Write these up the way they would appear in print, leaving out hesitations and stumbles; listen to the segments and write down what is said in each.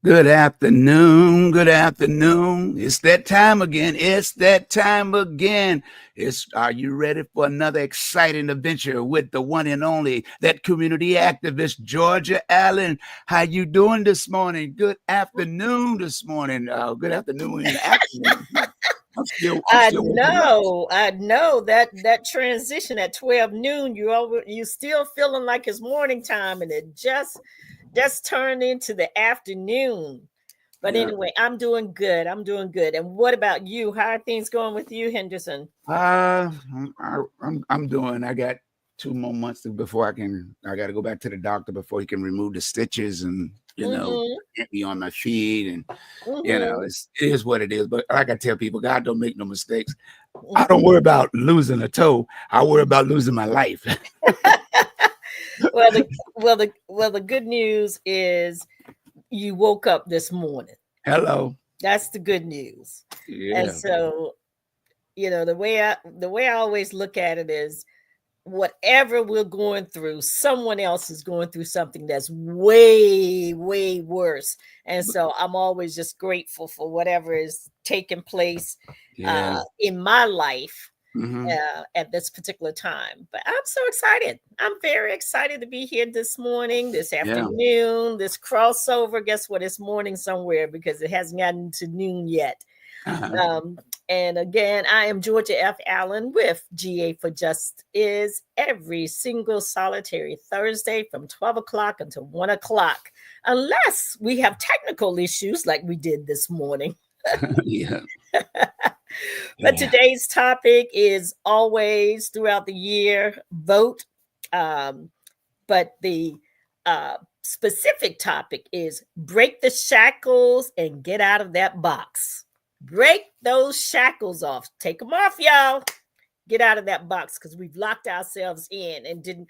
Good afternoon. Good afternoon. It's that time again. It's that time again. Are you ready for another exciting adventure with the one and only, that community activist, Georgia Allen? How you doing this morning? Good afternoon this morning. Good afternoon in the afternoon. I'm I still waking up. know that transition at 12 noon, you still feeling like it's morning time, and it just turned into the afternoon. But Yeah. anyway, I'm doing good. I'm doing good. And what about you? How are things going with you, Henderson? I'm doing. I got 2 more months before I got to go back to the doctor before he can remove the stitches and Mm-hmm. get me on my feet and Mm-hmm. it is what it is. But like I tell people, God don't make no mistakes. I don't worry about losing a toe. I worry about losing my life. Well, the good news is you woke up this morning. Hello. That's the good news. And Yeah. so, the way I always look at it is whatever we're going through, someone else is going through something that's way, way worse. And so I'm always just grateful for whatever is taking place Yeah. in my life Hmm. at this particular time. But I'm so excited. I'm very excited to be here this morning, this Yeah. afternoon, this crossover. Guess what? It's morning somewhere because it hasn't gotten to noon yet. Uh-huh. Um, and again, I am Georgia F. Allen with GA for Just Is every single solitary Thursday from 12 o'clock until 1 o'clock, unless we have technical issues like we did this morning. Yeah. But Yeah. today's topic is always throughout the year vote. Um, but the specific topic is break the shackles and get out of that box. Break those shackles off. Take them off, y'all. Get out of that box because we've locked ourselves in and didn't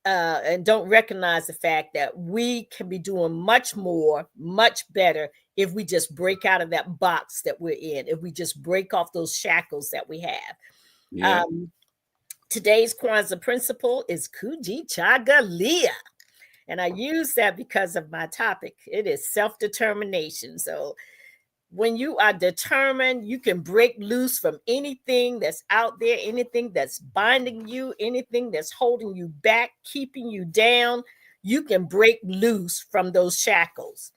and don't recognize the fact that we can be doing much more, much better if we just break out of that box that we're in. If we just break off those shackles that we have. Yeah. Today's KWANZAA principle is KUJICHAGULIA. And I use that because of my topic. It is self-determination. So when you are determined, you can break loose from anything that's out there, anything that's binding you, anything that's holding you back, keeping you down. You can break loose from those shackles.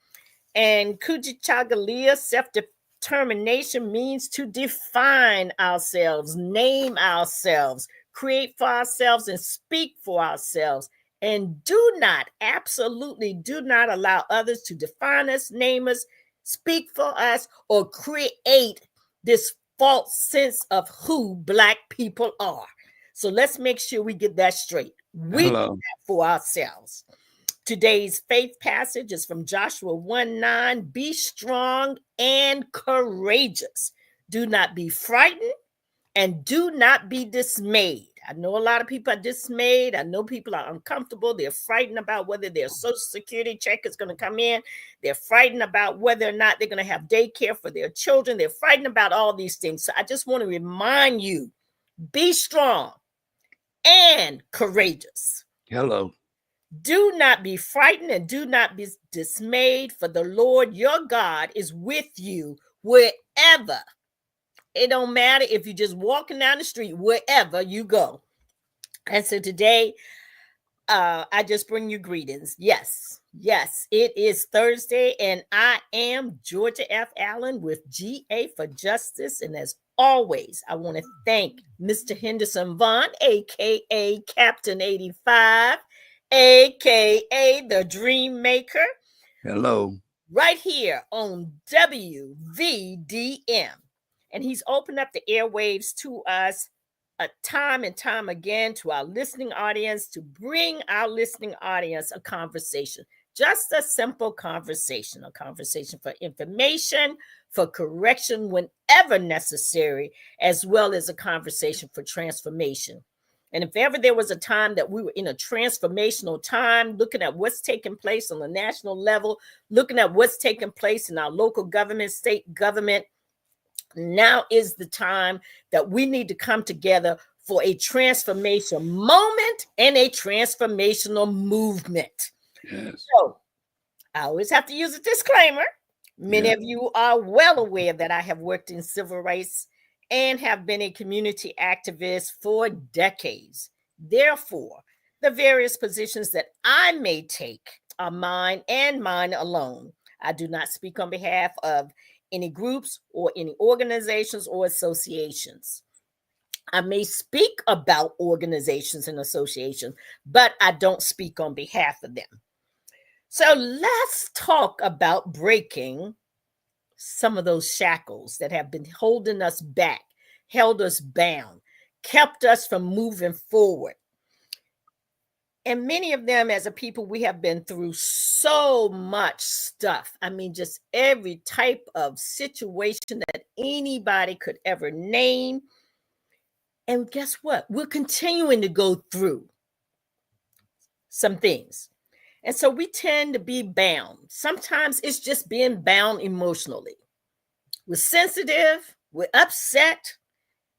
And Kujichagulia, self-determination, means to define ourselves, name ourselves, create for ourselves, and speak for ourselves. And do not, absolutely do not allow others to define us, name us, speak for us, or create this false sense of who Black people are. So let's make sure we get that straight. We do Hello. that for ourselves. Today's faith passage is from Joshua 1:9. Be strong and courageous. Do not be frightened and do not be dismayed. I know a lot of people are dismayed. I know people are uncomfortable. They're frightened about whether their Social Security check is going to come in. They're frightened about whether or not they're going to have daycare for their children. They're frightened about all these things. So I just want to remind you, be strong and courageous. Hello. Do not be frightened and do not be dismayed, for the Lord your God is with you wherever. It don't matter if you're just walking down the street, wherever you go. And so today, I just bring you greetings. Yes, it is Thursday, and I am Georgia F. Allen with GA for Justice. And as always, I want to thank Mr. Henderson Vaughn, aka Captain 85, aka the Dream Maker, Hello. right here on WVDM. And he's opened up the airwaves to us time and time again, to our listening audience, to bring our listening audience a conversation. Just a simple conversation, a conversation for information, for correction whenever necessary, as well as a conversation for transformation. And if ever there was a time that we were in a transformational time, looking at what's taking place on the national level, looking at what's taking place in our local government, state government, now is the time that we need to come together for a transformation moment and a transformational movement. Yes. So I always have to use a disclaimer. Many of you are well aware that I have worked in civil rights and have been a community activist for decades. Therefore, the various positions that I may take are mine and mine alone. I do not speak on behalf of any groups or any organizations or associations. I may speak about organizations and associations, but I don't speak on behalf of them. So let's talk about breaking some of those shackles that have been holding us back, held us bound, kept us from moving forward. And many of them, as a people, we have been through so much stuff. I mean, just every type of situation that anybody could ever name. And guess what? We're continuing to go through some things. And so we tend to be bound. Sometimes it's just being bound emotionally. We're sensitive, we're upset,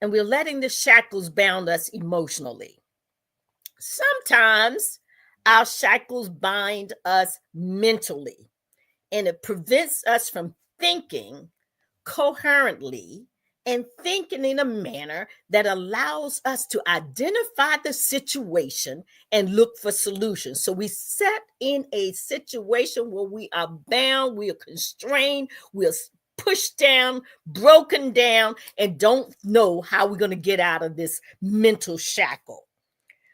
and we're letting the shackles bound us emotionally. Sometimes our shackles bind us mentally, and it prevents us from thinking coherently and thinking in a manner that allows us to identify the situation and look for solutions. So we set in a situation where we are bound, we are constrained, we are pushed down, broken down, and don't know how we're going to get out of this mental shackle.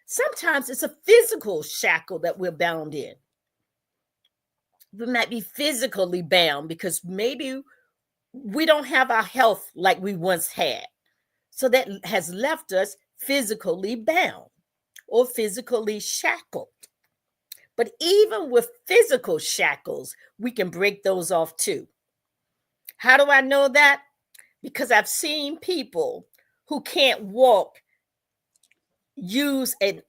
Sometimes it's a physical shackle that we're bound in. We might be physically bound because maybe we don't have our health like we once had. So that has left us physically bound or physically shackled. But even with physical shackles, we can break those off too. How do I know that? Because I've seen people who can't walk use an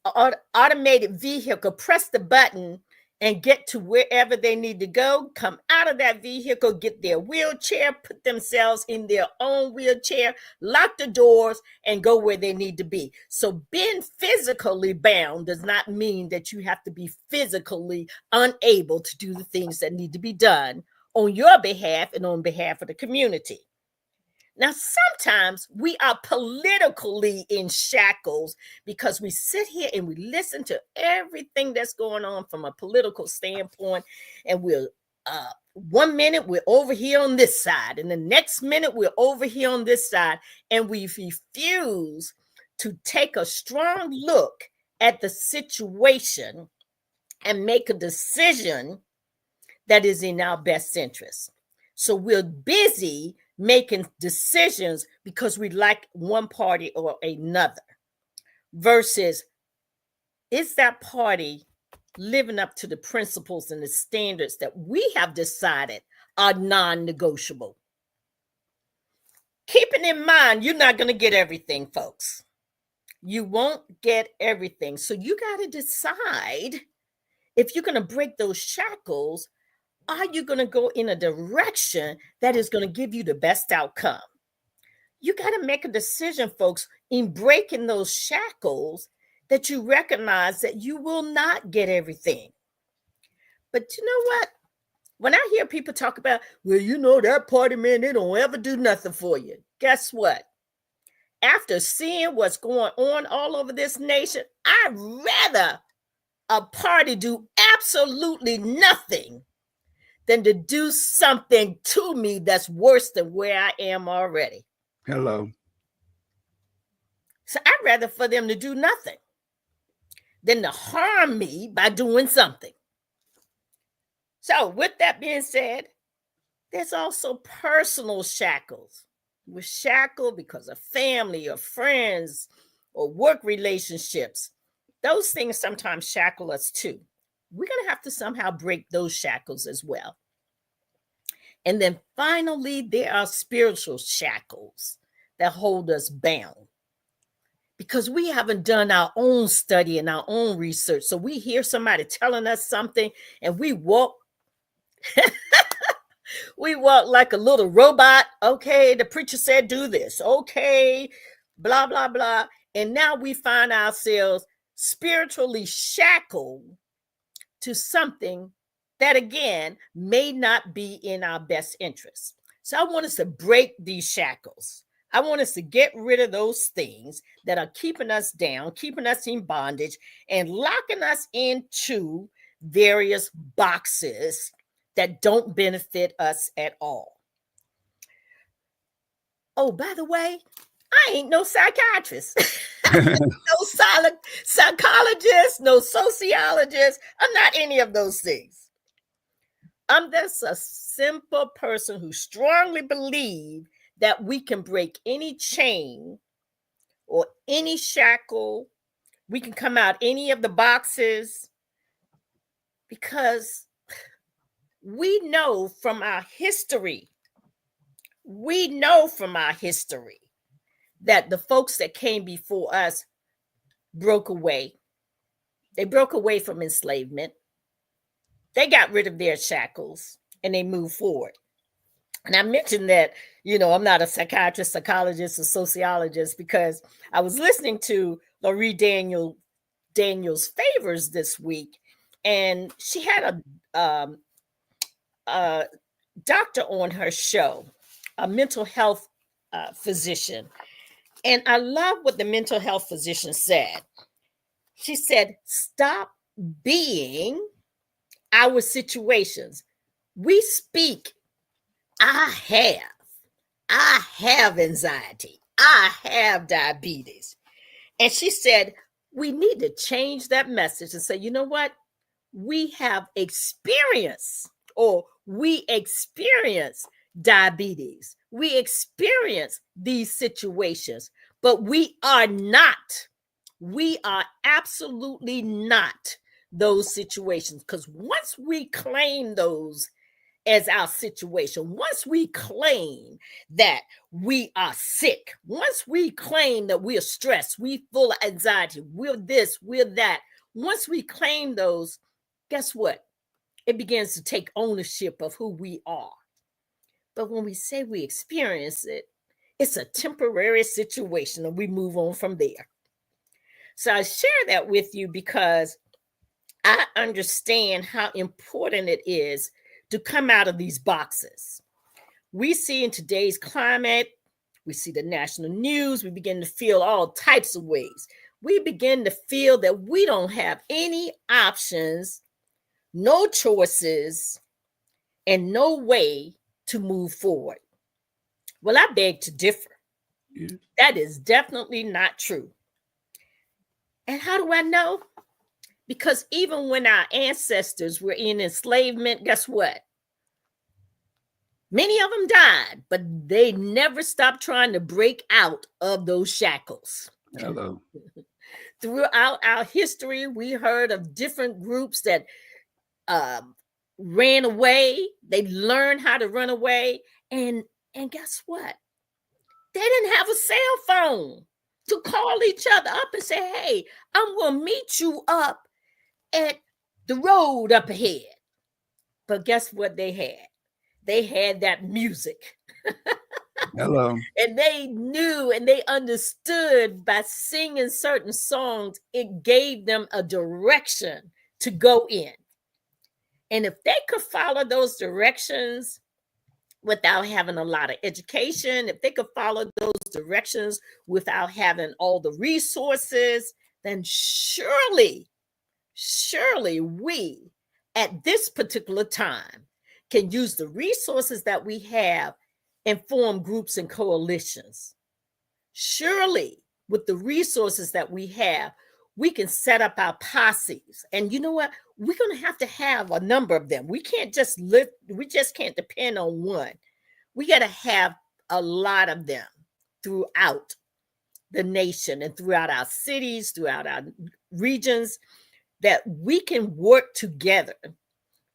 automated vehicle, press the button and get to wherever they need to go, come out of that vehicle, get their wheelchair, put themselves in their own wheelchair, lock the doors, and go where they need to be. So being physically bound does not mean that you have to be physically unable to do the things that need to be done on your behalf and on behalf of the community. Now, sometimes we are politically in shackles because we sit here and we listen to everything that's going on from a political standpoint, and we're 1 minute we're over here on this side, and the next minute we're over here on this side, and we refuse to take a strong look at the situation and make a decision that is in our best interest. So we're busy making decisions because we like one party or another, versus is that party living up to the principles and the standards that we have decided are non-negotiable. Keeping in mind, you're not going to get everything, folks. You won't get everything. So you got to decide if you're going to break those shackles. Are you going to go in a direction that is going to give you the best outcome? You got to make a decision, folks, in breaking those shackles, that you recognize that you will not get everything. But you know what? When I hear people talk about, well, you know, that party, man, they don't ever do nothing for you. Guess what? After seeing what's going on all over this nation, I'd rather a party do absolutely nothing than to do something to me that's worse than where I am already. Hello. So I'd rather for them to do nothing than to harm me by doing something. So with that being said, there's also personal shackles. We're shackled because of family or friends or work relationships. Those things sometimes shackle us too. We're going to have to somehow break those shackles as well. And then finally, there are spiritual shackles that hold us bound because we haven't done our own study and our own research. So we hear somebody telling us something and we walk we walk like a little robot. Okay, the preacher said do this. Okay, blah, blah, blah. And now we find ourselves spiritually shackled to something that again may not be in our best interest. So I want us to break these shackles. I want us to get rid of those things that are keeping us down, keeping us in bondage, and locking us into various boxes that don't benefit us at all. Oh, by the way, I ain't no psychiatrist, no psychologist, no sociologist. I'm not any of those things. I'm just a simple person who strongly believes that we can break any chain or any shackle. We can come out any of the boxes because we know from our history, that the folks that came before us broke away. They broke away from enslavement. They got rid of their shackles and they moved forward. And I mentioned that, I'm not a psychiatrist, psychologist, or sociologist because I was listening to Laurie Daniels Favors this week, and she had a doctor on her show, a mental health physician. And I love what the mental health physician said. She said, stop being our situations. We speak, I have anxiety. I have diabetes. And she said, we need to change that message and say, you know what? We have experience, or we experience diabetes. We experience these situations, but we are absolutely not those situations. Because once we claim those as our situation, once we claim that we are sick, once we claim that we are stressed, we full of anxiety, we're this, we're that, once we claim those, guess what? It begins to take ownership of who we are. But when we say we experience it, it's a temporary situation and we move on from there. So I share that with you because I understand how important it is to come out of these boxes. We see in today's climate, we see the national news, we begin to feel all types of ways. We begin to feel that we don't have any options, no choices, and no way to move forward. Well, I beg to differ. Yeah. That is definitely not true. And how do I know? Because even when our ancestors were in enslavement, guess what? Many of them died, but they never stopped trying to break out of those shackles. Hello. Throughout our history, we heard of different groups that ran away. They learned how to run away. And guess what? They didn't have a cell phone to call each other up and say, hey, I'm going to meet you up at the road up ahead. But guess what they had? They had that music. Hello. And they knew and they understood by singing certain songs, it gave them a direction to go in. And if they could follow those directions without having a lot of education, if they could follow those directions without having all the resources, then surely we at this particular time can use the resources that we have and form groups and coalitions. Surely with the resources that we have, we can set up our posses. And you know what? We're going to have a number of them. We just can't depend on one. We got to have a lot of them throughout the nation and throughout our cities, throughout our regions, that we can work together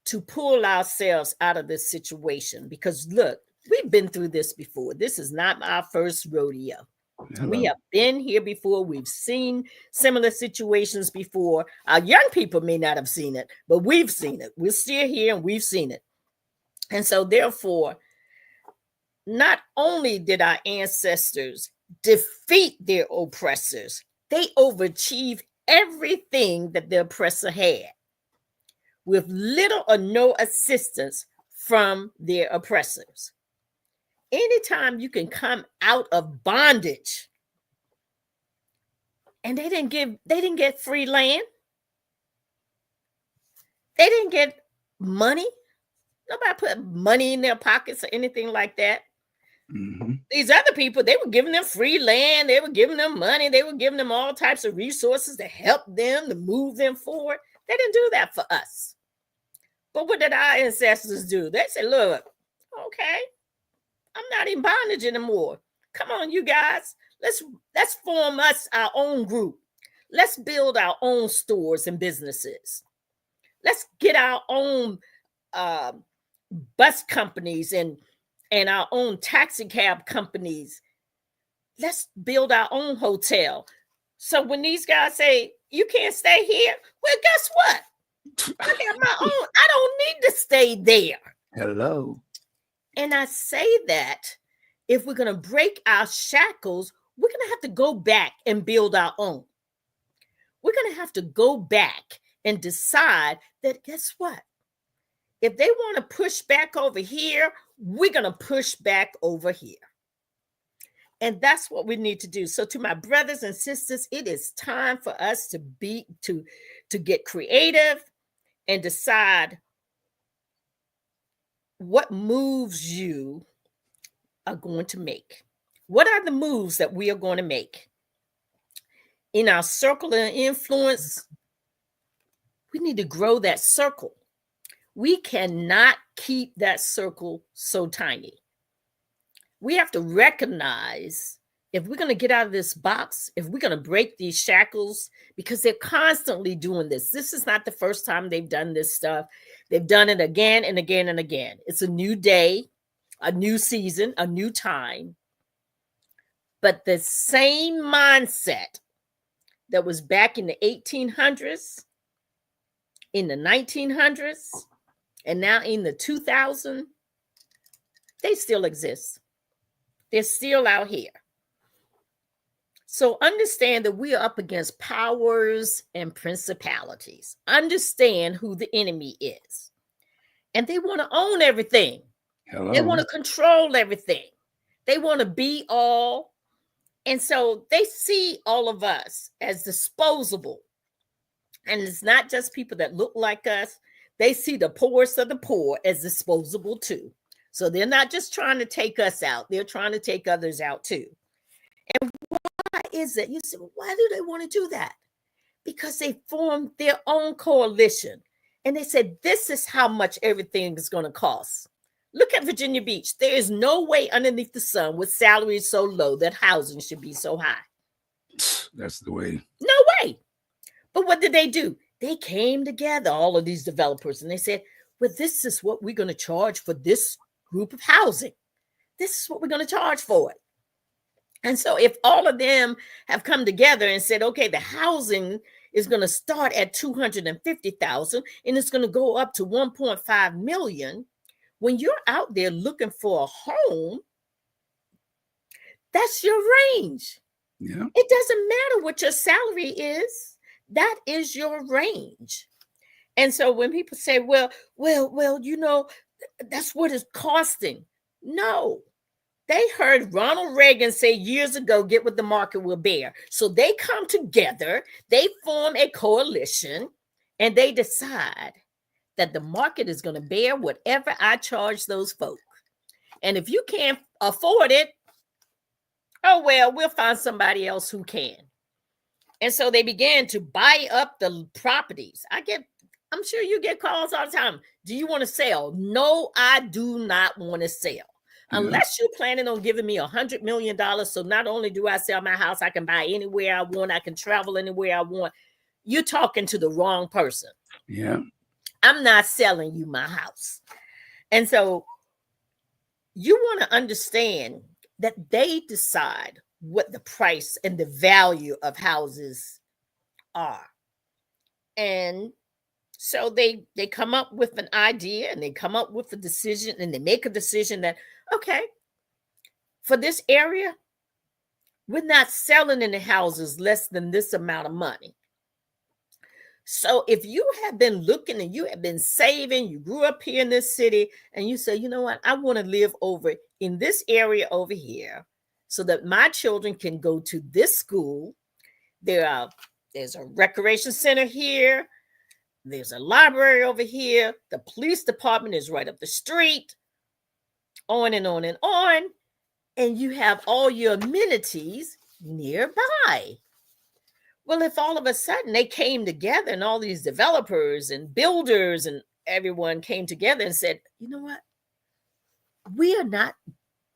to pull ourselves out of this situation. Because look, we've been through this before. This is not our first rodeo. Hello. We have been here before. We've seen similar situations before. Our young people may not have seen it, but we've seen it. We're still here and we've seen it. And so therefore, not only did our ancestors defeat their oppressors, they overachieved everything that the oppressor had. with little or no assistance from their oppressors. Anytime you can come out of bondage, and they didn't get free land, they didn't get money. Nobody put money in their pockets or anything like that. Mm-hmm. These other people, they were giving them free land, they were giving them money, they were giving them all types of resources to help them, to move them forward. They didn't do that for us. But what did our ancestors do? They said, look, okay, I'm not in bondage anymore. Come on, you guys. Let's form us our own group. Let's build our own stores and businesses. Let's get our own bus companies and our own taxi cab companies. Let's build our own hotel. So when these guys say, you can't stay here, well, guess what? I got my own. I don't need to stay there. Hello. And I say that if we're going to break our shackles, we're going to have to go back and build our own. We're going to have to go back and decide that, guess what? If they want to push back over here, we're going to push back over here. And that's what we need to do. So to my brothers and sisters, it is time for us to get creative and decide what moves you are going to make. What are the moves that we are going to make? In our circle of influence, we need to grow that circle. We cannot keep that circle so tiny. We have to recognize if we're going to get out of this box, if we're going to break these shackles, because they're constantly doing this. This is not the first time they've done this stuff. They've done it again and again and again. It's a new day, a new season, a new time. But the same mindset that was back in the 1800s, in the 1900s, and now in the 2000s, they still exist. They're still out here. So understand that we are up against powers and principalities. Understand who the enemy is. And they want to own everything. Hello. They want to control everything. They want to be all. And so they see all of us as disposable. And it's not just people that look like us. They see the poorest of the poor as disposable too. So they're not just trying to take us out. They're trying to take others out too. And why is it? You say, well, why do they want to do that? Because they formed their own coalition. And they said, this is how much everything is going to cost. Look at Virginia Beach. There is no way underneath the sun with salaries so low that housing should be so high. That's the way. No way. But what did they do? They came together, all of these developers, and they said, well, this is what we're going to charge for this group of housing. This is what we're going to charge for it. And so if all of them have come together and said, okay, the housing is going to start at $250,000 and it's going to go up to 1.5 million. When you're out there looking for a home, that's your range. Yeah. It doesn't matter what your salary is. That is your range. And so when people say, well, you know, that's what it's costing. No, they heard Ronald Reagan say years ago, get what the market will bear. So they come together, they form a coalition, and they decide that the market is going to bear whatever I charge those folk. And if you can't afford it, oh, well, we'll find somebody else who can. And so they began to buy up the properties. I'm sure you get calls all the time. Do you want to sell? No, I do not want to sell. Unless you're planning on giving me $100 million. So not only do I sell my house, I can buy anywhere I want. I can travel anywhere I want. You're talking to the wrong person. Yeah. I'm not selling you my house. And so you want to understand that they decide what the price and the value of houses are. And so they come up with an idea and they come up with a decision and they make a decision that, okay, for this area, we're not selling any houses less than this amount of money. So if you have been looking and you have been saving, you grew up here in this city, and you say, you know what, I want to live over in this area over here so that my children can go to this school. There's a recreation center here. There's a library over here. The police department is right up the street, on and on and on. And you have all your amenities nearby. Well, if all of a sudden they came together and all these developers and builders and everyone came together and said, you know what? We are not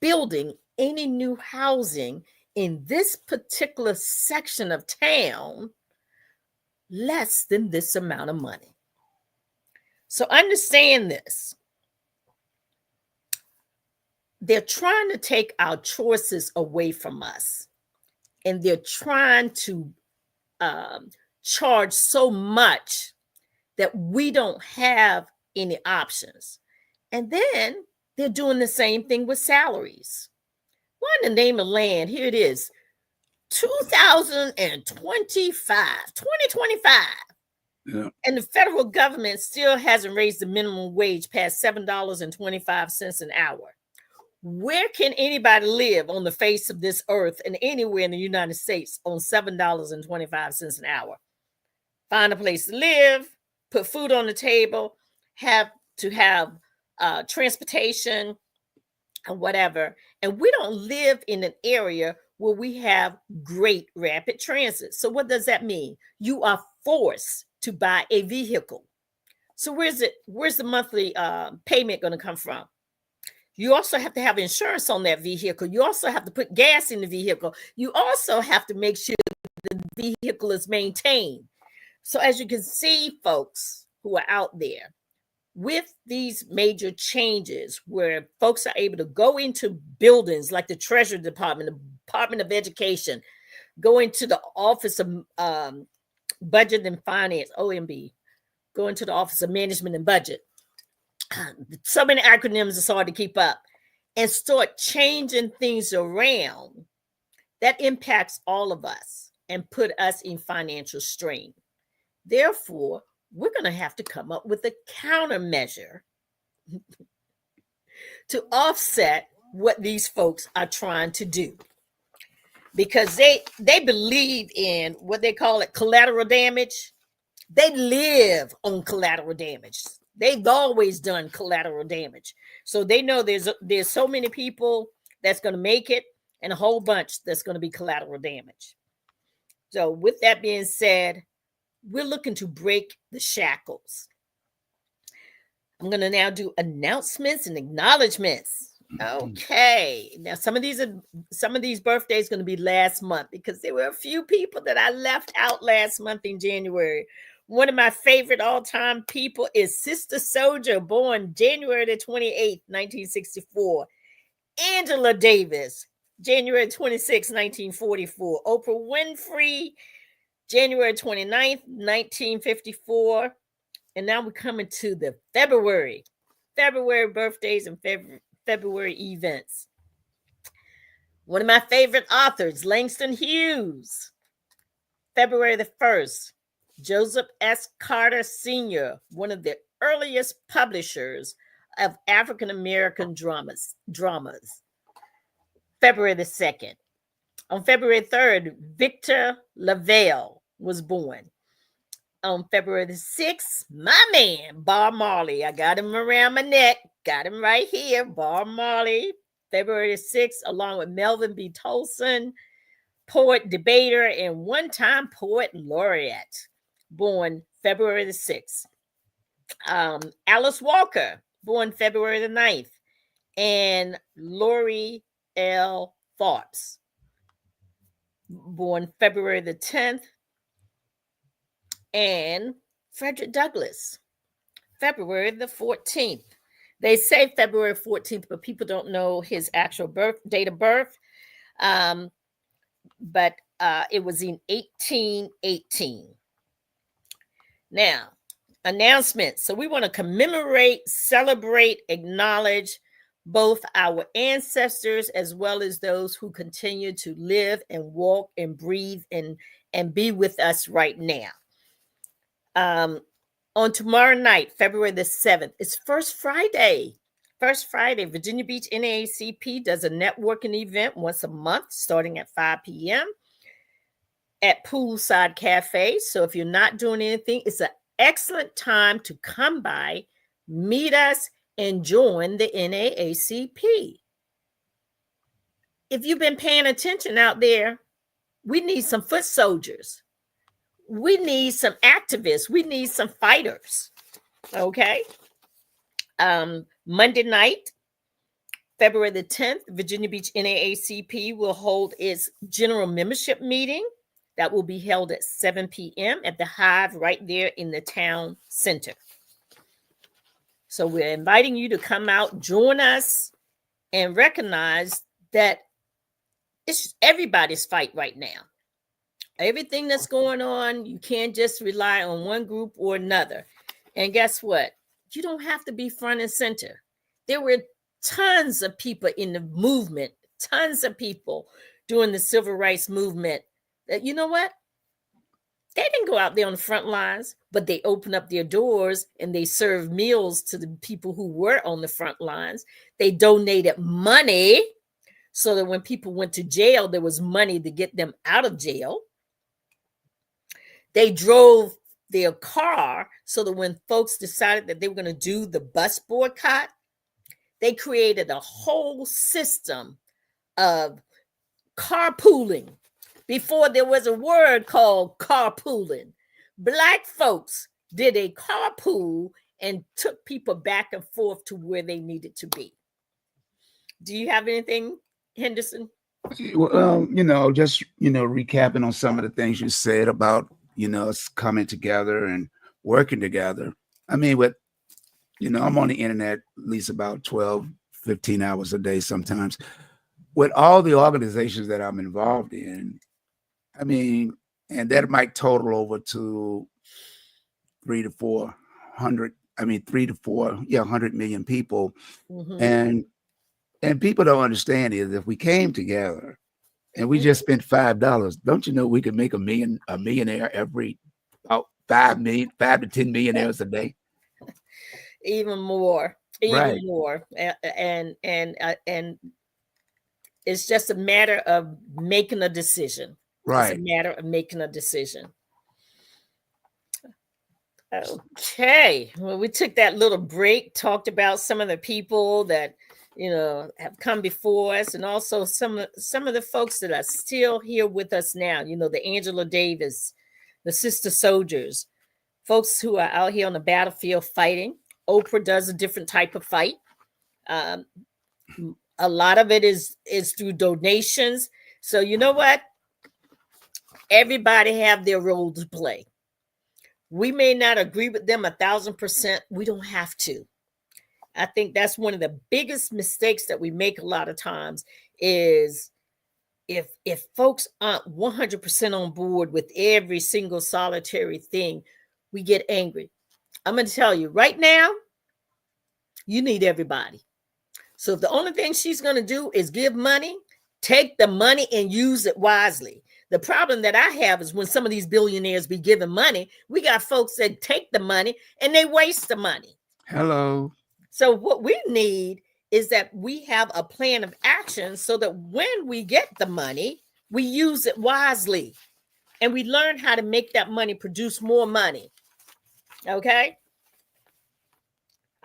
building any new housing in this particular section of town less than this amount of money. So understand this. They're trying to take our choices away from us, and they're trying to charge so much that we don't have any options. And then they're doing the same thing with salaries. Well, in the name of land, here it is, 2025. Yeah. And the federal government still hasn't raised the minimum wage past $7.25 an hour. Where can anybody live on the face of this earth and anywhere in the United States on $7.25 an hour? Find a place to live, put food on the table, have to have transportation and whatever. And we don't live in an area where we have great rapid transit. So what does that mean? You are forced to buy a vehicle. So where's the monthly payment going to come from? You also have to have insurance on that vehicle. You also have to put gas in the vehicle. You also have to make sure the vehicle is maintained. So as you can see, folks who are out there, with these major changes where folks are able to go into buildings like the Treasury Department, the Department of Education, go into the Office of Budget and Finance, OMB, go into the Office of Management and Budget. So many acronyms, it's hard to keep up, and start changing things around that impacts all of us and put us in financial strain. Therefore, we're going to have to come up with a countermeasure to offset what these folks are trying to do, because they believe in what they call it collateral damage. They live on collateral damage. They've always done collateral damage. So they know there's so many people that's going to make it and a whole bunch that's going to be collateral damage. So with that being said, we're looking to break the shackles. I'm going to now do announcements and acknowledgments. Okay. Now some of these birthdays going to be last month because there were a few people that I left out last month in January. One of my favorite all-time people is Sister Soldier, born January the 28th, 1964. Angela Davis, January 26, 1944. Oprah Winfrey, January 29th, 1954. And now we're coming to the February birthdays and February events. One of my favorite authors, Langston Hughes, February the 1st. Joseph S. Carter Sr., one of the earliest publishers of African-American dramas. February the 2nd. On February 3rd, Victor LaValle was born. On February the 6th, my man, Bob Marley. I got him around my neck. Got him right here, Bob Marley. February the 6th, along with Melvin B. Tolson, poet, debater, and one-time poet laureate. Born February the 6th. Alice Walker, born February the 9th. And Lori L. Forbes, born February the 10th. And Frederick Douglass, February the 14th. They say February 14th, but people don't know his actual date of birth. But it was in 1818. Now, announcements. So we want to commemorate, celebrate, acknowledge both our ancestors as well as those who continue to live and walk and breathe and be with us right now. On tomorrow night, February the 7th, it's First Friday. First Friday, Virginia Beach NAACP does a networking event once a month starting at 5 p.m. at Poolside Cafe. So if you're not doing anything, it's an excellent time to come by, meet us, and join the NAACP. If you've been paying attention out there, we need some foot soldiers. We need some activists. We need some fighters. Okay. Monday night, February the 10th, Virginia Beach NAACP will hold its general membership meeting that will be held at 7 p.m. at the Hive right there in the town center. So we're inviting you to come out, join us, and recognize that it's everybody's fight right now. Everything that's going on, you can't just rely on one group or another. And guess what? You don't have to be front and center. There were tons of people in the movement, tons of people during the civil rights movement that, you know what? They didn't go out there on the front lines, but they opened up their doors and they served meals to the people who were on the front lines. They donated money so that when people went to jail, there was money to get them out of jail. They drove their car so that when folks decided that they were going to do the bus boycott, they created a whole system of carpooling. Before there was a word called carpooling, Black folks did a carpool and took people back and forth to where they needed to be. Do you have anything, Henderson? Well, just, recapping on some of the things you said about, us coming together and working together. I mean, I'm on the internet at least about 12, 15 hours a day sometimes. With all the organizations that I'm involved in, I mean, and that might total over to 300 to 400. I mean, 100 million people. Mm-hmm. And people don't understand is if we came together and we just spent $5, don't you know we could make a millionaire every about 5 to 10 millionaires a day? Even more. Right. And it's just a matter of making a decision. Right. It's a matter of making a decision. Okay. Well, we took that little break, talked about some of the people that, have come before us, and also some of the folks that are still here with us now, the Angela Davis, the Sister Soldiers, folks who are out here on the battlefield fighting. Oprah does a different type of fight. A lot of it is through donations. So you know what? Everybody have their role to play. We may not agree with them 1,000%. We don't have to. I think that's one of the biggest mistakes that we make a lot of times is if folks aren't 100% on board with every single solitary thing, we get angry. I'm going to tell you right now, you need everybody. So if the only thing she's going to do is give money, take the money and use it wisely. The problem that I have is when some of these billionaires be giving money, we got folks that take the money and they waste the money. Hello. So what we need is that we have a plan of action so that when we get the money, we use it wisely and we learn how to make that money produce more money. Okay.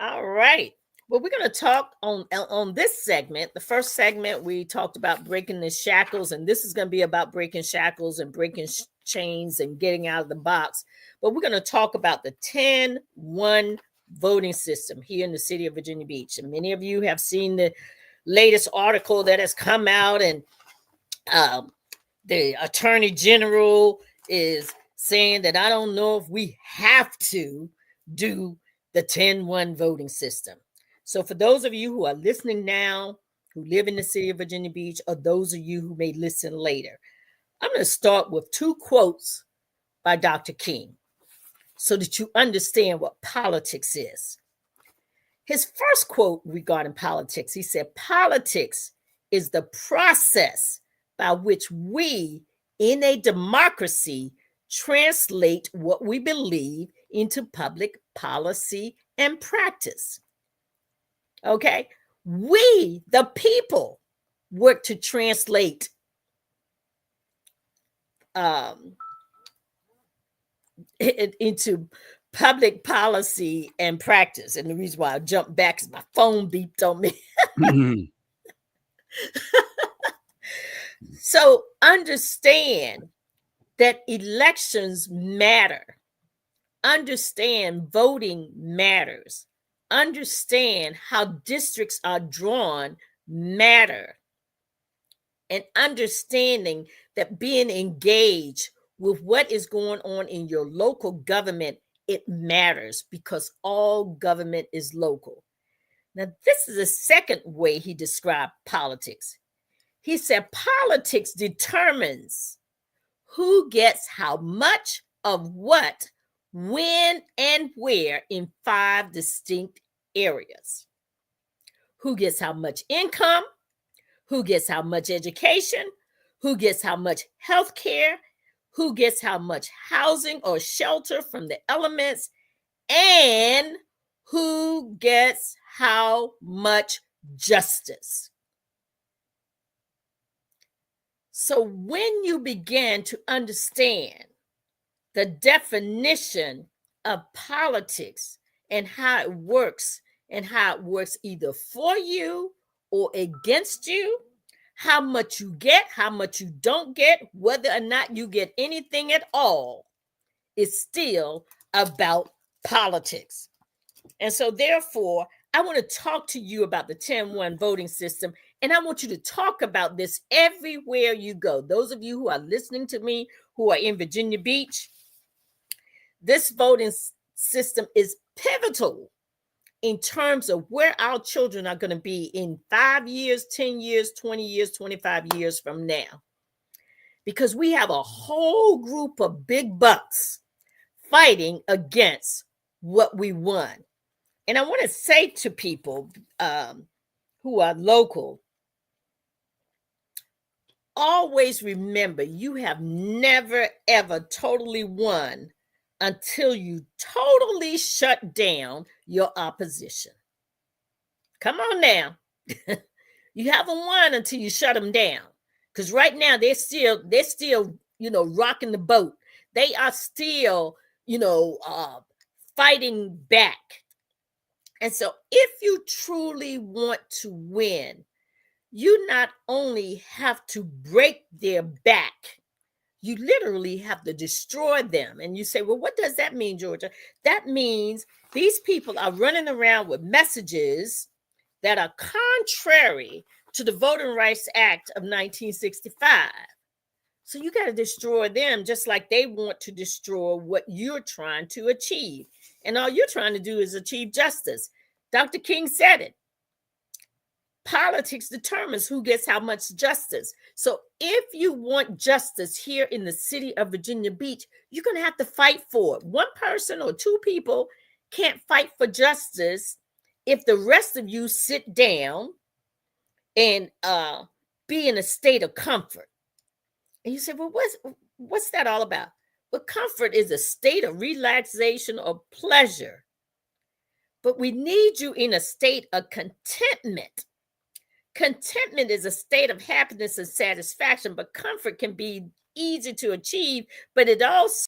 All right. Well, we're going to talk on this segment. The first segment, we talked about breaking the shackles, and this is going to be about breaking shackles and breaking chains and getting out of the box. But we're going to talk about the 10-1 voting system here in the city of Virginia Beach. And many of you have seen the latest article that has come out, and the Attorney General is saying that I don't know if we have to do the 10-1 voting system. So for those of you who are listening now, who live in the city of Virginia Beach, or those of you who may listen later, I'm going to start with 2 quotes by Dr. King so that you understand what politics is. His first quote regarding politics, he said, "Politics is the process by which we, in a democracy, translate what we believe into public policy and practice. Okay? We, the people, work to translate it into public policy and practice. And the reason why I jumped back is my phone beeped on me. Mhm. So understand that elections matter. Understand voting matters. Understand how districts are drawn matter. And understanding that being engaged with what is going on in your local government, it matters because all government is local. Now, this is the second way he described politics. He said politics determines who gets how much of what, when, and where in 5 distinct areas. Who gets how much income, who gets how much education, who gets how much health care, who gets how much housing or shelter from the elements, and who gets how much justice. So when you begin to understand the definition of politics and how it works either for you or against you, how much you get, how much you don't get, whether or not you get anything at all, is still about politics. And so therefore, I want to talk to you about the 10-1 voting system, and I want you to talk about this everywhere you go. Those of you who are listening to me who are in Virginia Beach, this voting system is pivotal in terms of where our children are going to be in 5 years, 10 years, 20 years, 25 years from now. Because we have a whole group of big bucks fighting against what we won. And I want to say to people who are local, always remember you have never, ever totally won until you totally shut down your opposition. Come on now. You haven't won until you shut them down. Because right now they're still, rocking the boat. They are still, fighting back. And so if you truly want to win, you not only have to break their back, you literally have to destroy them. And you say, well, what does that mean, Georgia? That means these people are running around with messages that are contrary to the Voting Rights Act of 1965. So you got to destroy them just like they want to destroy what you're trying to achieve. And all you're trying to do is achieve justice. Dr. King said it. Politics determines who gets how much justice. So if you want justice here in the city of Virginia Beach, you're going to have to fight for it. One person or two people can't fight for justice if the rest of you sit down and be in a state of comfort. And you say, well, what's that all about? Well, comfort is a state of relaxation or pleasure. But we need you in a state of contentment. Contentment is a state of happiness and satisfaction, but comfort can be easy to achieve, but it also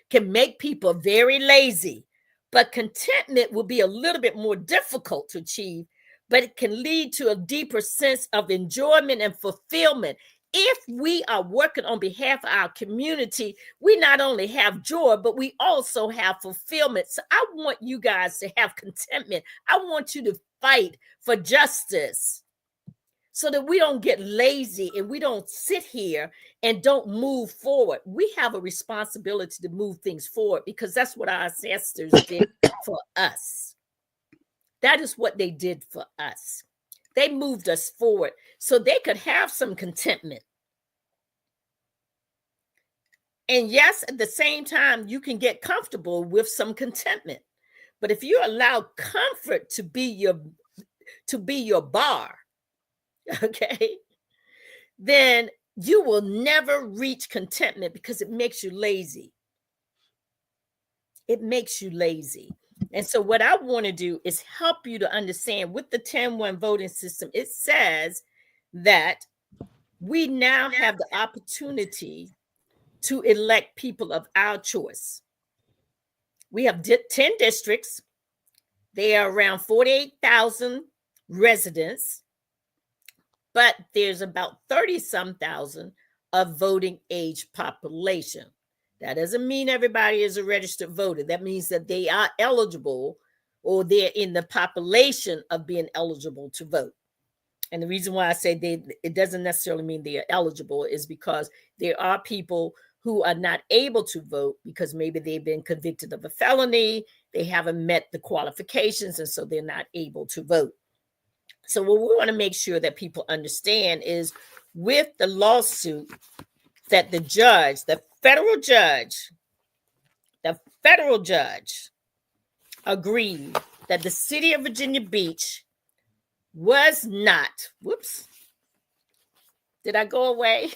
can make people very lazy. But contentment will be a little bit more difficult to achieve, but it can lead to a deeper sense of enjoyment and fulfillment. If we are working on behalf of our community, we not only have joy, but we also have fulfillment. So I want you guys to have contentment. I want you to fight for justice so that we don't get lazy and we don't sit here and don't move forward. We have a responsibility to move things forward because that's what our ancestors did for us. That is what they did for us. They moved us forward so they could have some contentment. And yes, at the same time, you can get comfortable with some contentment. But if you allow comfort to be your bar, okay, then you will never reach contentment because it makes you lazy. it makes you lazy. And so what I want to do is help you to understand with the 10-1 voting system, it says that we now have the opportunity to elect people of our choice. We have 10 districts. They are around 48,000 residents, but there's about 30-some thousand of voting age population. That doesn't mean everybody is a registered voter. That means that they are eligible, or they're in the population of being eligible to vote. And the reason why I say it doesn't necessarily mean they are eligible is because there are people who are not able to vote because maybe they've been convicted of a felony, they haven't met the qualifications, and so they're not able to vote. So what we want to make sure that people understand is with the lawsuit that the federal judge agreed that the city of Virginia Beach was not, whoops, did I go away?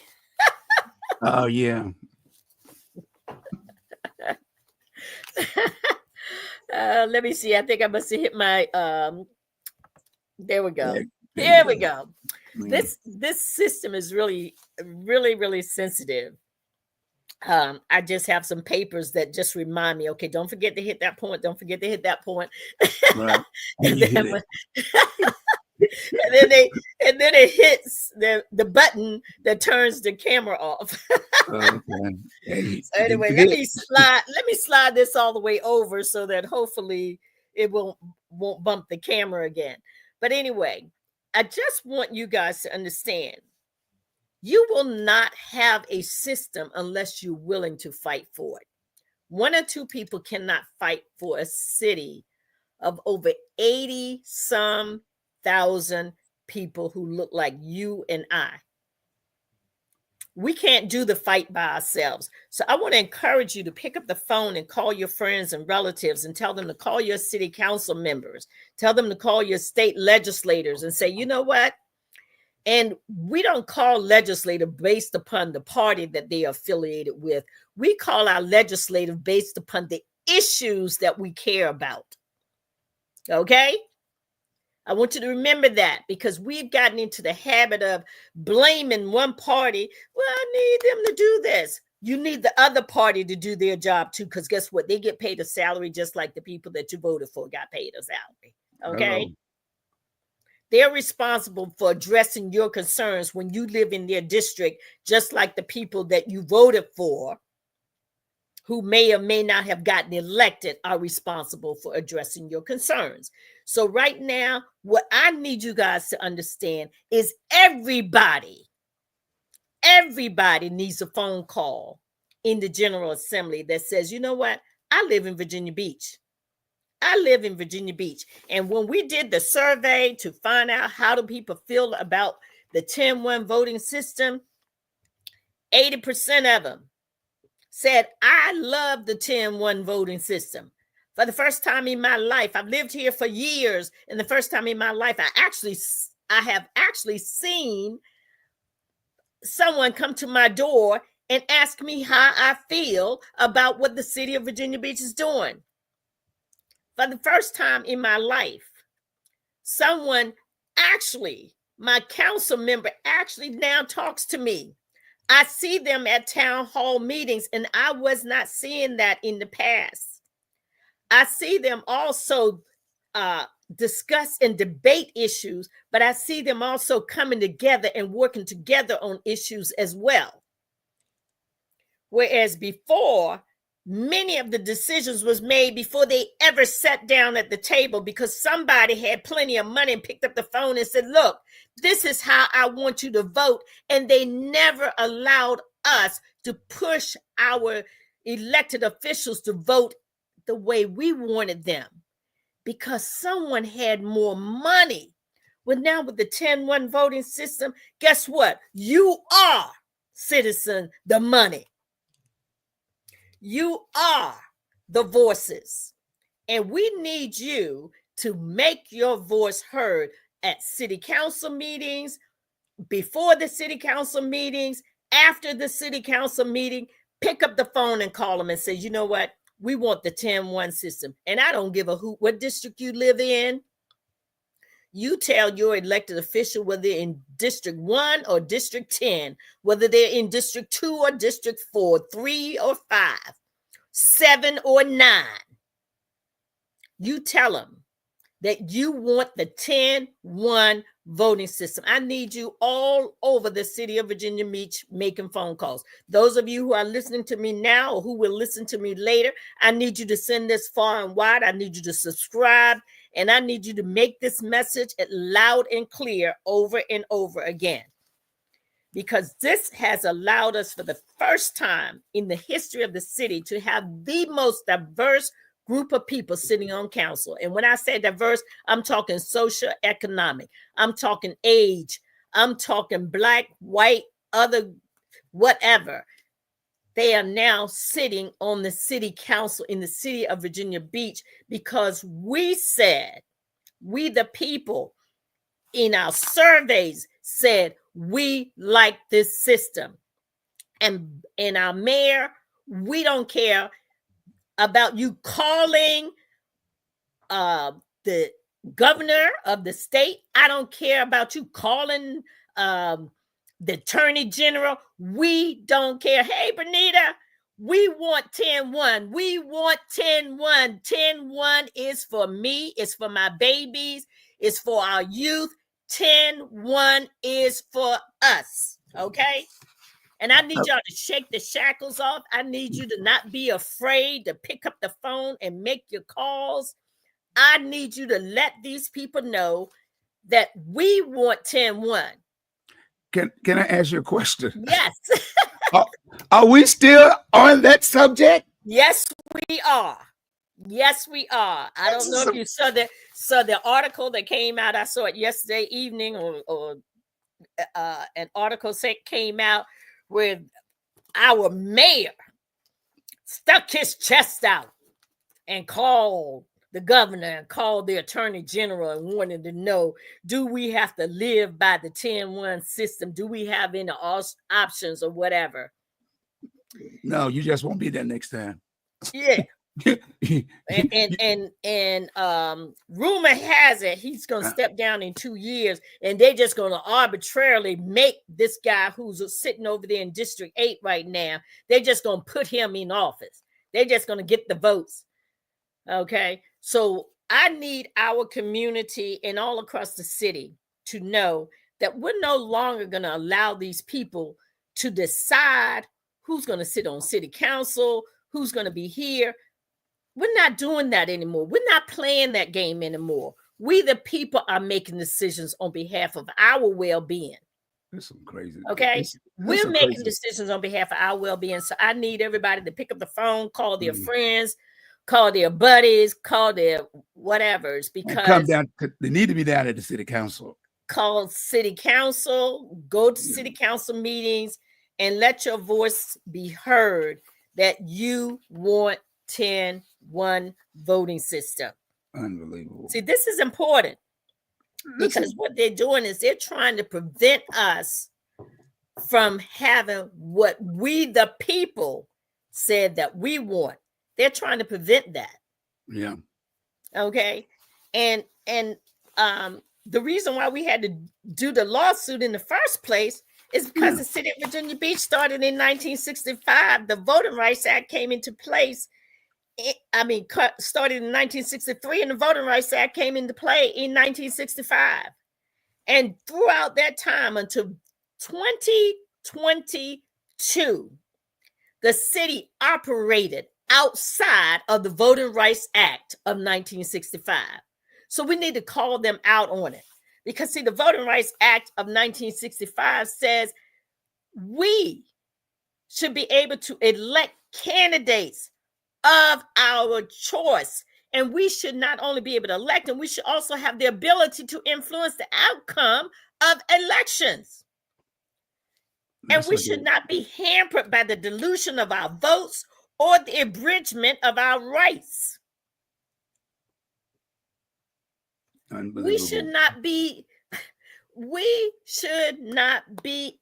Oh, yeah. Let me see. I think I must have hit my, there we go. There we go. This system is really, really, really sensitive. I just have some papers that just remind me, okay, don't forget to hit that point. Don't forget to hit that point. Right. and then it hits the button that turns the camera off. Okay. So anyway, let me slide this all the way over so that hopefully it won't bump the camera again. But anyway, I just want you guys to understand, you will not have a system unless you're willing to fight for it. One or two people cannot fight for a city of over 80-some thousand people who look like you and I. We can't do the fight by ourselves. So I want to encourage you to pick up the phone and call your friends and relatives and tell them to call your city council members. Tell them to call your state legislators and say, you know what? And we don't call legislator based upon the party that they are affiliated with. We call our legislative based upon the issues that we care about. Okay? I want you to remember that, because we've gotten into the habit of blaming one party. Well, I need them to do this. You need the other party to do their job too, because guess what? They get paid a salary just like the people that you voted for got paid a salary. Okay? Hello. They're responsible for addressing your concerns when you live in their district, just like the people that you voted for, who may or may not have gotten elected, are responsible for addressing your concerns. So right now, what I need you guys to understand is everybody needs a phone call in the General Assembly that says, you know what? I live in Virginia Beach. And when we did the survey to find out how do people feel about the 10-1 voting system, 80% of them said, I love the 10-1 voting system. For the first time in my life, I've lived here for years, and the first time in my life, I have actually seen someone come to my door and ask me how I feel about what the city of Virginia Beach is doing. For the first time in my life, someone my council member actually now talks to me. I see them at town hall meetings, and I was not seeing that in the past. I see them also discuss and debate issues, but I see them also coming together and working together on issues as well. Whereas before, many of the decisions was made before they ever sat down at the table, because somebody had plenty of money and picked up the phone and said, look, this is how I want you to vote. And they never allowed us to push our elected officials to vote the way we wanted them, because someone had more money. Well, now with the 10-1 voting system, guess what? You are, citizen, the money. You are the voices, and we need you to make your voice heard at city council meetings, before the city council meetings, after the city council meeting. Pick up the phone and call them and say, you know what? We want the 10-1 system. And I don't give a hoot what district you live in. You tell your elected official whether they're in District 1 or District 10, whether they're in District 2 or District 4, 3 or 5, 7 or 9. You tell them that you want the 10-1 voting system. I need you all over the city of Virginia Beach making phone calls. Those of you who are listening to me now or who will listen to me later, I need you to send this far and wide. I need you to subscribe, and I need you to make this message loud and clear over and over again. Because this has allowed us for the first time in the history of the city to have the most diverse group of people sitting on council. And when I say diverse, I'm talking social, economic, I'm talking age, I'm talking black, white, other, whatever. They are now sitting on the city council in the city of Virginia Beach because we said, we the people in our surveys said, we like this system. And our mayor, we don't care about you calling the governor of the state. I don't care about you calling the attorney general. We don't care. Hey, Bernita, we want 10-1. We want 10-1. 10-1 is for me. It's for my babies. It's for our youth. 10-1 is for us. Okay? And I need y'all to shake the shackles off. I need you to not be afraid to pick up the phone and make your calls. I need you to let these people know that we want 10-1. Can I ask you a question? Yes. Are we still on that subject? Yes, we are. Yes, we are. I don't know if you saw the article that came out. I saw it yesterday evening, or an article came out where our mayor stuck his chest out and called the governor and called the attorney general and wanted to know, do we have to live by the 10-1 system? Do we have any options or whatever? No, you just won't be there next time. Yeah. and rumor has it he's gonna step down in 2 years, and they're just gonna arbitrarily make this guy who's sitting over there in District 8 right now, they're just gonna put him in office. They're just gonna get the votes. Okay, so I need our community and all across the city to know that we're no longer gonna allow these people to decide who's gonna sit on city council, who's gonna be here. We're not doing that anymore. We're not playing that game anymore. We, the people, are making decisions on behalf of our well-being. That's some crazy. Okay? We're making decisions on behalf of our well-being. So I need everybody to pick up the phone, call their friends, call their buddies, call their whatevers, because come down. They need to be down at the city council. Call city council, go to city council meetings, and let your voice be heard that you want 10-1 voting system. Unbelievable. See, this is important because what they're doing is they're trying to prevent us from having what we, the people, said that we want. They're trying to prevent that. Yeah. Okay. And the reason why we had to do the lawsuit in the first place is because the city of Virginia Beach started in 1965. The Voting Rights Act came into place. Started in 1963, and the Voting Rights Act came into play in 1965. And throughout that time until 2022, the city operated outside of the Voting Rights Act of 1965. So we need to call them out on it. Because, see, the Voting Rights Act of 1965 says we should be able to elect candidates of our choice. And we should not only be able to elect them, we should also have the ability to influence the outcome of elections. And we should not be hampered by the dilution of our votes or the abridgment of our rights. We should not be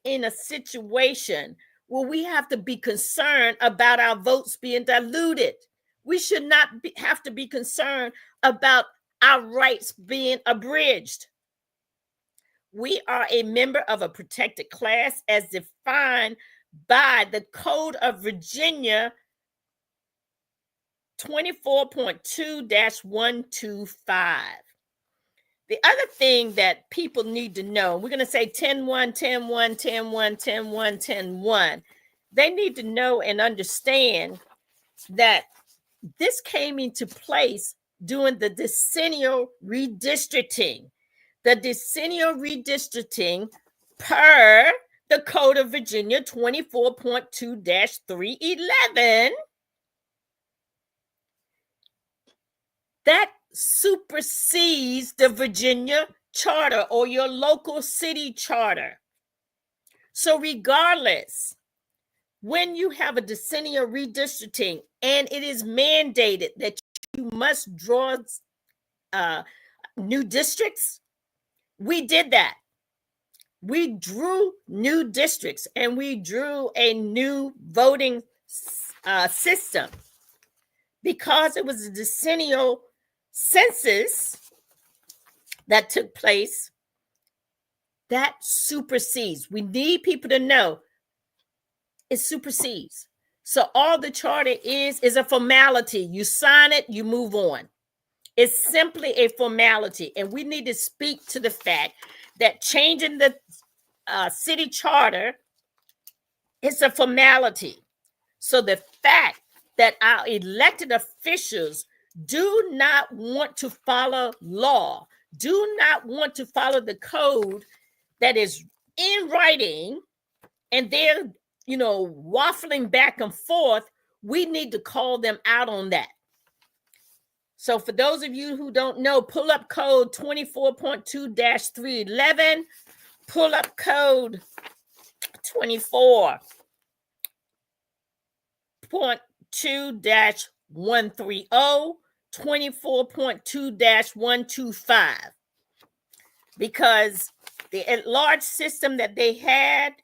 in a situation where we have to be concerned about our votes being diluted. We should not have to be concerned about our rights being abridged. We are a member of a protected class as defined by the Code of Virginia 24.2-125. The other thing that people need to know, we're going to say 10-1, 10-1, 10-1, 10-1, 10-1. They need to know and understand that this came into place during the decennial redistricting. The decennial redistricting per the Code of Virginia 24.2-311, that supersedes the Virginia charter or your local city charter. So regardless, when you have a decennial redistricting and it is mandated that you must draw new districts, we did that. We drew new districts and we drew a new voting system because it was a decennial census that took place. That supersedes. We need people to know it supersedes. So all the charter is a formality. You sign it, you move on. It's simply a formality. And we need to speak to the fact that changing the city charter is a formality. So the fact that our elected officials do not want to follow law, do not want to follow the code that is in writing, and they're, waffling back and forth, we need to call them out on that. So for those of you who don't know, pull up code 24.2-311, pull up code 24.2-130, 24.2-125, because the at-large system that they had,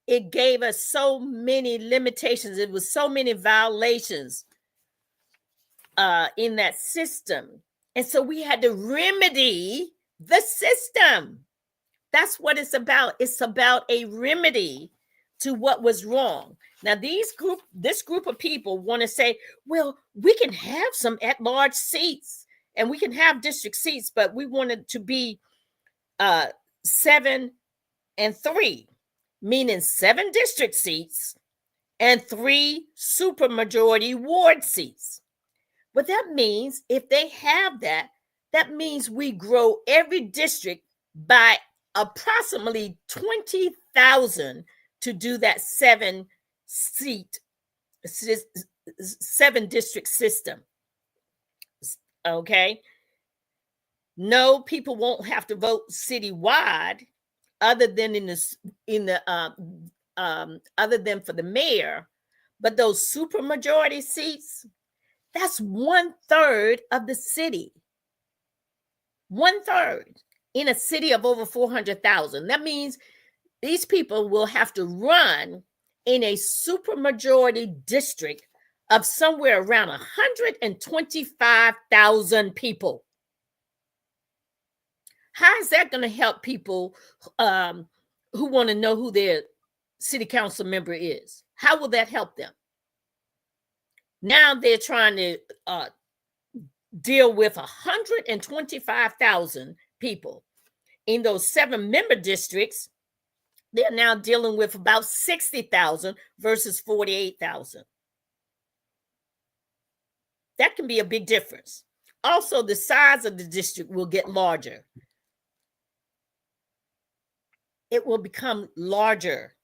it gave us so many limitations. It was so many violations in that system. And so we had to remedy the system. That's what it's about. It's about a remedy to what was wrong. Now, this group of people want to say, well, we can have some at-large seats and we can have district seats, but we want it to be 7 and 3, meaning 7 district seats and 3 supermajority ward seats. What that means, if they have that, that means we grow every district by approximately 20,000 to do that 7 district system. Okay. No, people won't have to vote citywide, other than other than for the mayor, but those supermajority seats, that's 1/3 of the city. 1/3 in a city of over 400,000. That means these people will have to run in a supermajority district of somewhere around 125,000 people. How is that going to help people who want to know who their city council member is? How will that help them? Now they're trying to deal with 125,000 people. In those 7-member districts, they're now dealing with about 60,000 versus 48,000. That can be a big difference. Also, the size of the district will get larger. It will become larger.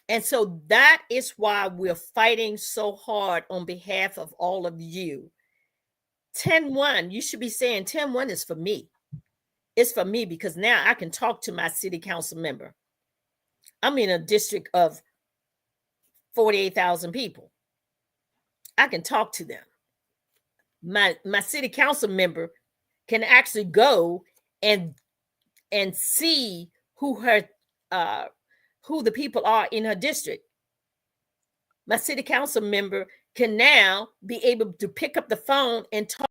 And so that is why we're fighting so hard on behalf of all of you. 10-1, you should be saying 10-1 is for me. It's for me because now I can talk to my city council member. I'm in a district of 48,000 people. I can talk to them. My city council member can actually go and see who the people are in her district. My city council member can now be able to pick up the phone and talk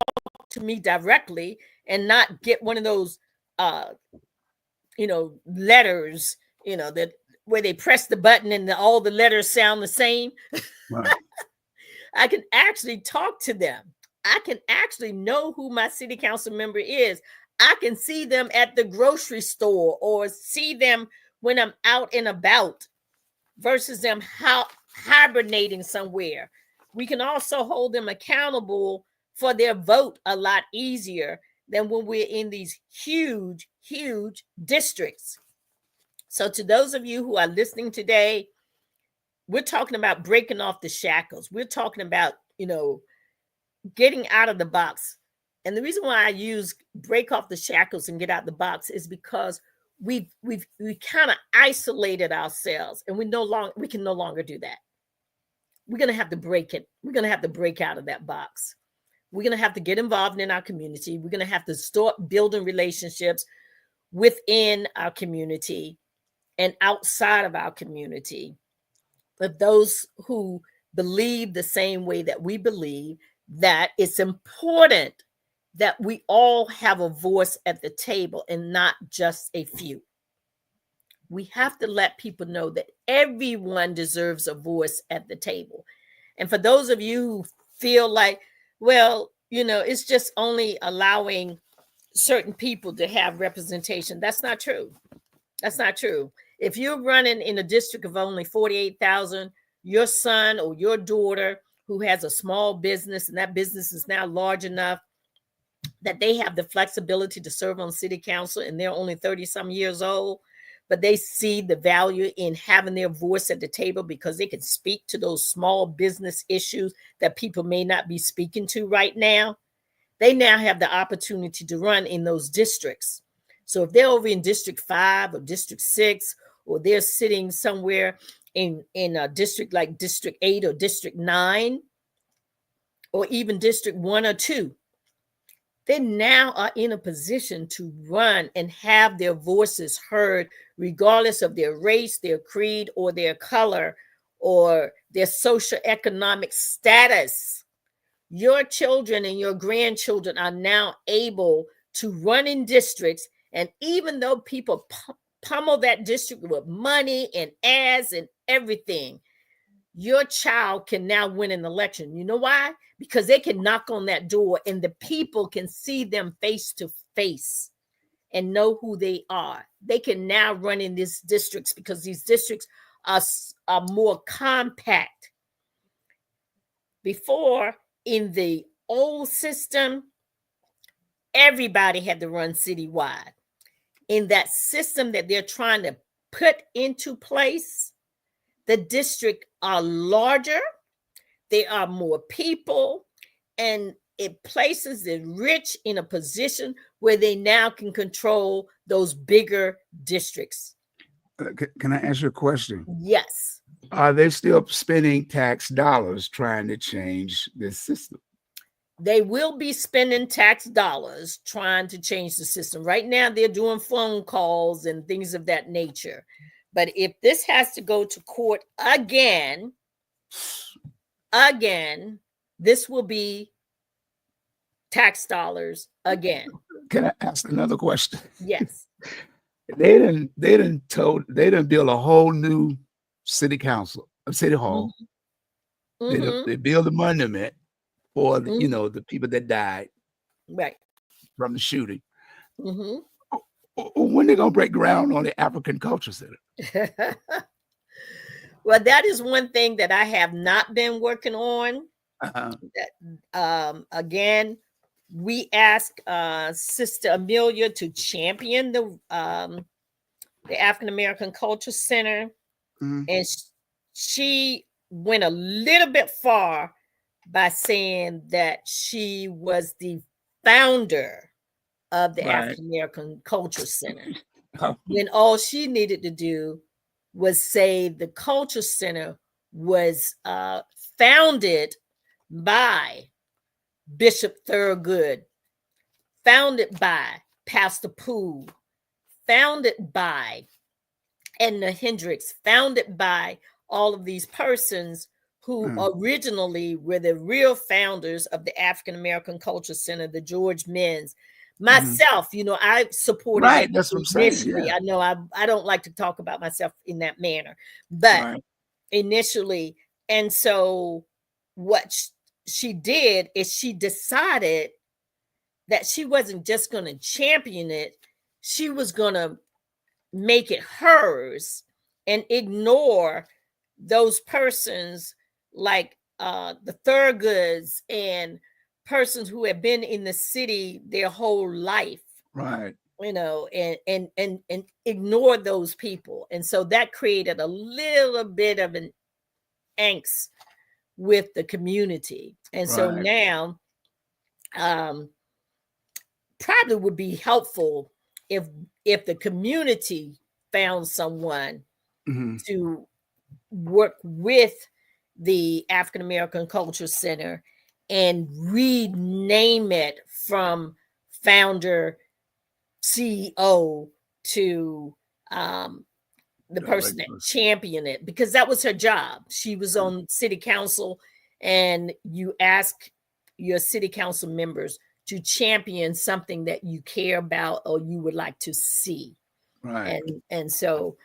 to me directly and not get one of those letters, that where they press the button and all the letters sound the same. Right. I can actually talk to them. I can actually know who my city council member is. I can see them at the grocery store or see them when I'm out and about versus them hibernating somewhere. We can also hold them accountable for their vote a lot easier than when we're in these huge, huge districts. So to those of you who are listening today, we're talking about breaking off the shackles. We're talking about, getting out of the box. And the reason why I use break off the shackles and get out the box is because we kind of isolated ourselves, and we can no longer do that. We're going to have to break it. We're going to have to break out of that box. We're going to have to get involved in our community. We're going to have to start building relationships within our community and outside of our community with those who believe the same way that we believe, that it's important that we all have a voice at the table and not just a few. We have to let people know that everyone deserves a voice at the table. And for those of you who feel like, well, it's just only allowing certain people to have representation, that's not true. That's not true. If you're running in a district of only 48,000, your son or your daughter who has a small business and that business is now large enough that they have the flexibility to serve on city council and they're only 30 some years old, but they see the value in having their voice at the table because they can speak to those small business issues that people may not be speaking to right now. They now have the opportunity to run in those districts. So if they're over in District 5 or District 6, or they're sitting somewhere in a district like District 8 or District 9, or even District 1 or 2, they now are in a position to run and have their voices heard, regardless of their race, their creed, or their color, or their socioeconomic status. Your children and your grandchildren are now able to run in districts, and even though people pummel that district with money and ads and everything, your child can now win an election. You know why? Because they can knock on that door and the people can see them face to face and know who they are. They can now run in these districts because these districts are more compact. Before, in the old system, everybody had to run citywide. In that system that they're trying to put into place, the districts are larger, there are more people, and it places the rich in a position where they now can control those bigger districts. Can I ask you a question? Yes. Are they still spending tax dollars trying to change this system? They will be spending tax dollars trying to change the system. Right now, they're doing phone calls and things of that nature. But if this has to go to court again, this will be tax dollars again. Can I ask another question? Yes. They didn't build a whole new city council, a city hall. Mm-hmm. They build a monument for the people that died right from the shooting. Mm-hmm. When they gonna break ground on the African Culture Center? Well, that is one thing that I have not been working on. Again, we asked Sister Amelia to champion the African American Culture Center, and she went a little bit far by saying that she was the founder of the African American Culture Center, when all she needed to do was say the Culture Center was founded by Bishop Thurgood, founded by Pastor Poole, founded by Edna Hendricks, founded by all of these persons who originally were the real founders of the African American Culture Center, the George Men's. Myself, you know, I supported Right. it That's what I'm saying. initially. Yeah. I know I don't like to talk about myself in that manner, but initially. And so what she did is she decided that she wasn't just going to champion it, she was going to make it hers and ignore those persons like the Thurgoods and persons who have been in the city their whole life, Right. you know, and ignore those people. And so that created a little bit of an angst with the community. And so now probably would be helpful if the community found someone to work with the African American Culture Center and rename it from founder CEO to the person that championed it, because that was her job. She was on city council, and you ask your city council members to champion something that you care about or you would like to see. Right. And so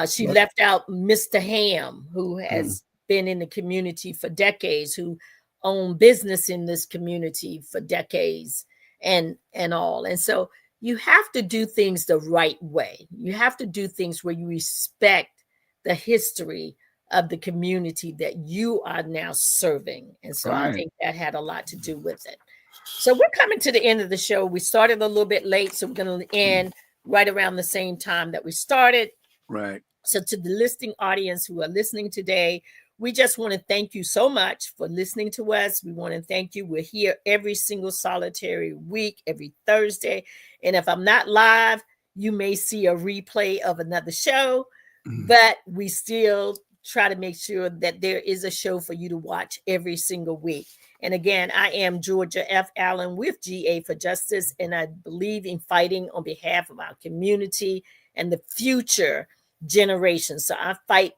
she left out Mr. Ham, who has been in the community for decades, who owned business in this community for decades and all. And so you have to do things the right way. You have to do things where you respect the history of the community that you are now serving. And so I think that had a lot to do with it. So we're coming to the end of the show. We started a little bit late, so we're going to end right around the same time that we started. Right. So to the listening audience who are listening today, we just want to thank you so much for listening to us. We want to thank you. We're here every single solitary week, every Thursday. And if I'm not live, you may see a replay of another show, but we still try to make sure that there is a show for you to watch every single week. And again, I am Georgia F. Allen with GA for Justice, and I believe in fighting on behalf of our community and the future generations. So I fight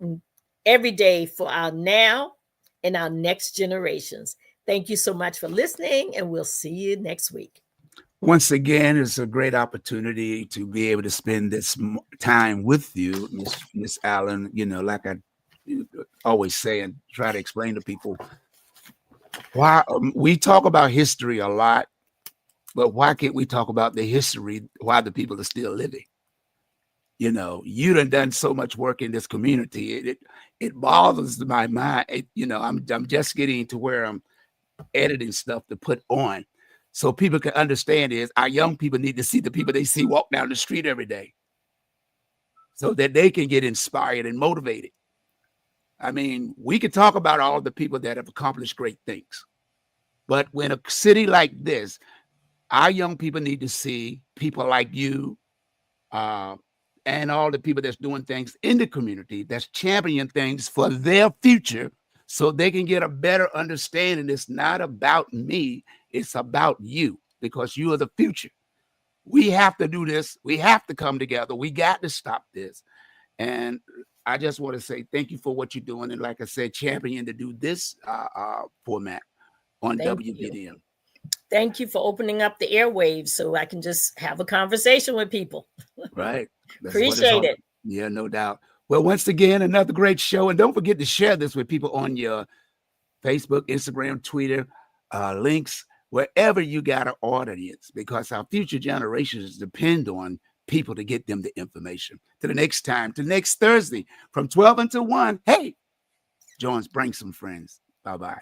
every day for our now and our next generations. Thank you so much for listening, and we'll see you next week. Once again, it's a great opportunity to be able to spend this time with you, Miss Allen. You know, like I always say and try to explain to people, why we talk about history a lot, but why can't we talk about the history while the people are still living? You know, you done so much work in this community. It bothers my mind. I'm just getting to where I'm editing stuff to put on, so people can understand is our young people need to see the people they see walk down the street every day, so that they can get inspired and motivated. I mean, we could talk about all the people that have accomplished great things, but when a city like this, our young people need to see people like you, and all the people that's doing things in the community, that's championing things for their future, so they can get a better understanding. It's not about me, it's about you, because you are the future. We have to do this. We have to come together. We got to stop this. And I just want to say thank you for what you're doing. And like I said, champion to do this format on WBDM. Thank you for opening up the airwaves so I can just have a conversation with people. Right. Appreciate it. Yeah, no doubt. Well, once again, another great show. And don't forget to share this with people on your Facebook, Instagram, Twitter, links, wherever you got an audience, because our future generations depend on people to get them the information. To the next time, to next Thursday from 12 until 1. Hey, Jones, bring some friends. Bye-bye.